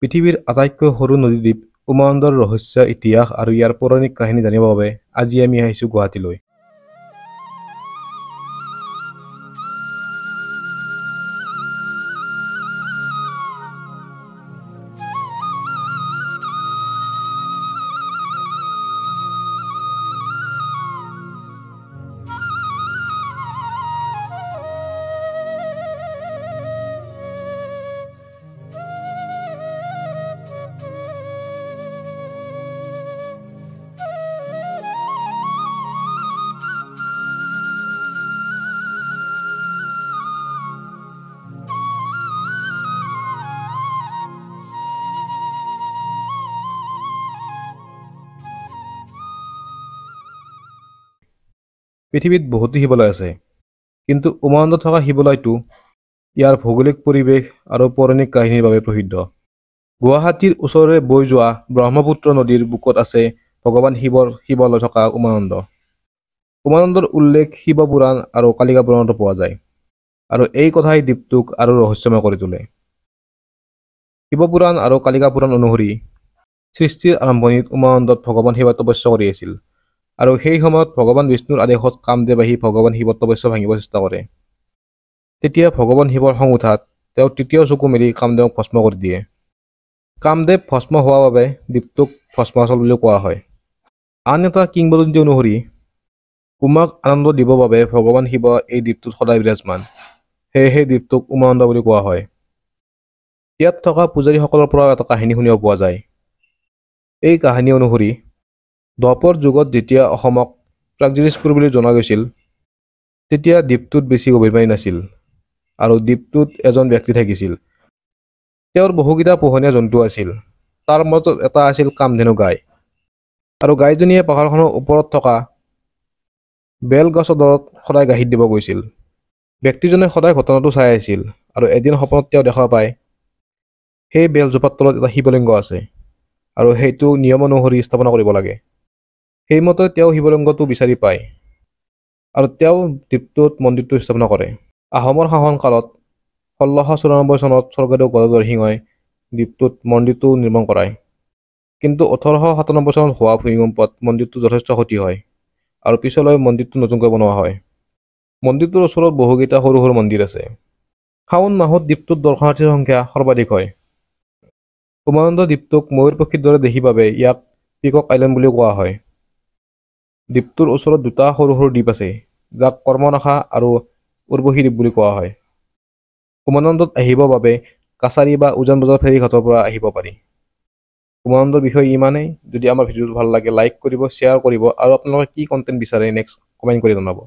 পৃথিৱীৰ আটাইতকৈ সৰু নদীদ্বীপ উমানন্দৰ ৰহস্য, ইতিহাস আৰু ইয়াৰ পৌৰাণিক কাহিনী জানিবৰ বাবে আজি আমি আহিছোঁ গুৱাহাটীলৈ। পৃথিৱীত বহুতো শিৱালয় আছে, কিন্তু উমানন্দত থকা শিৱালয়টো ইয়াৰ ভৌগোলিক পৰিৱেশ আৰু পৌৰাণিক কাহিনীৰ বাবে প্ৰসিদ্ধ। গুৱাহাটীৰ ওচৰৰে বৈ যোৱা ব্ৰহ্মপুত্ৰ নদীৰ বুকুত আছে ভগৱান শিৱৰ শিৱালয় থকা উমানন্দ। উমানন্দৰ উল্লেখ শিৱ পুৰাণ আৰু কালিকা পুৰাণতো পোৱা যায়, আৰু এই কথাই দ্বীপটোক আৰু ৰহস্যময় কৰি তোলে। শিৱ পুৰাণ আৰু কালিকা পুৰাণ অনুসৰি সৃষ্টিৰ আৰম্ভণিত উমানন্দত ভগৱান শিৱই তপস্যা কৰি আছিল, আৰু সেই সময়ত ভগৱান বিষ্ণুৰ আদেশত কামদেৱ আহি ভগৱান শিৱৰ তপস্যা ভাঙিব চেষ্টা কৰে। তেতিয়া ভগৱান শিৱৰ খং উঠাত তেওঁ তৃতীয় চকু মেলি কামদেৱক ভস্ম কৰি দিয়ে। কামদেৱ ভস্ম হোৱাৰ বাবে দ্বীপটোক ভস্মাচল বুলি কোৱা হয়। আন এটা কিংবদন্তি অনুসৰি উমাক আনন্দ দিবৰ বাবে ভগৱান শিৱ এই দ্বীপটোত সদায় বিৰাজমান, সেয়েহে দ্বীপটোক উমানন্দ বুলি কোৱা হয়। ইয়াত থকা পূজাৰীসকলৰ পৰাও এটা কাহিনী শুনিব পোৱা যায়। এই কাহিনী অনুসৰি দ্বাপৰ যুগত যেতিয়া অসমক প্ৰাগজ্যোতিষপুৰ বুলি জনা গৈছিল, তেতিয়া দ্বীপটোত বেছি গভীৰ পানী নাছিল, আৰু দ্বীপটোত এজন ব্যক্তি থাকিছিল। তেওঁৰ বহুকেইটা পোহনীয়া জন্তু আছিল। তাৰ মাজত এটা আছিল কামধেনু গাই, আৰু গাইজনীয়ে পাহাৰখনৰ ওপৰত থকা বেল গছৰ দৰত সদায় গাখীৰ দিব গৈছিল। ব্যক্তিজনে সদায় ঘটনাটো চাই আছিল, আৰু এদিন সপোনত তেওঁ দেখা পায় সেই বেলজোপাৰ তলত এটা শিৱলিংগ আছে, আৰু সেইটো নিয়ম অনুসৰি স্থাপনা কৰিব লাগে। সেইমতে তেওঁ শিৱলিংগটো বিচাৰি পায়, আৰু তেওঁ দ্বীপটোত মন্দিৰটো স্থাপনা কৰে। আহোমৰ শাসনকালত 1694 চনত স্বৰ্গদেউ গদাধৰ সিংহই দ্বীপটোত মন্দিৰটো নিৰ্মাণ কৰায়। কিন্তু 1897 চনত হোৱা ভূমিকম্পত মন্দিৰটো যথেষ্ট ক্ষতি হয়, আৰু পিছলৈ মন্দিৰটো নতুনকৈ বনোৱা হয়। মন্দিৰটোৰ ওচৰত বহুকেইটা সৰু সৰু মন্দিৰ আছে। শাওণ মাহত দ্বীপটোত দৰ্শনাৰ্থীৰ সংখ্যা সৰ্বাধিক হয়। উমানন্দ দ্বীপটোক ময়ূৰ পক্ষীৰ দৰে দেখি বাবে ইয়াক পিকক আইলেণ্ড বুলি কোৱা হয়। দ্বীপটোৰ ওচৰত দুটা সৰু সৰু দ্বীপ আছে, যাক কৰ্মনাশা আৰু উৰ্বশী দ্বীপ বুলি কোৱা হয়। উমানন্দত আহিবৰ বাবে কাছাৰী বা উজান বজাৰ ফেৰী ঘাটৰ পৰা আহিব পাৰি। উমানন্দৰ বিষয়ে ইমানেই। যদি আমাৰ ভিডিঅ'টো ভাল লাগে লাইক কৰিব, শ্বেয়াৰ কৰিব, আৰু আপোনালোকে কি কণ্টেণ্ট বিচাৰে নেক্সট কমেণ্ট কৰি জনাব।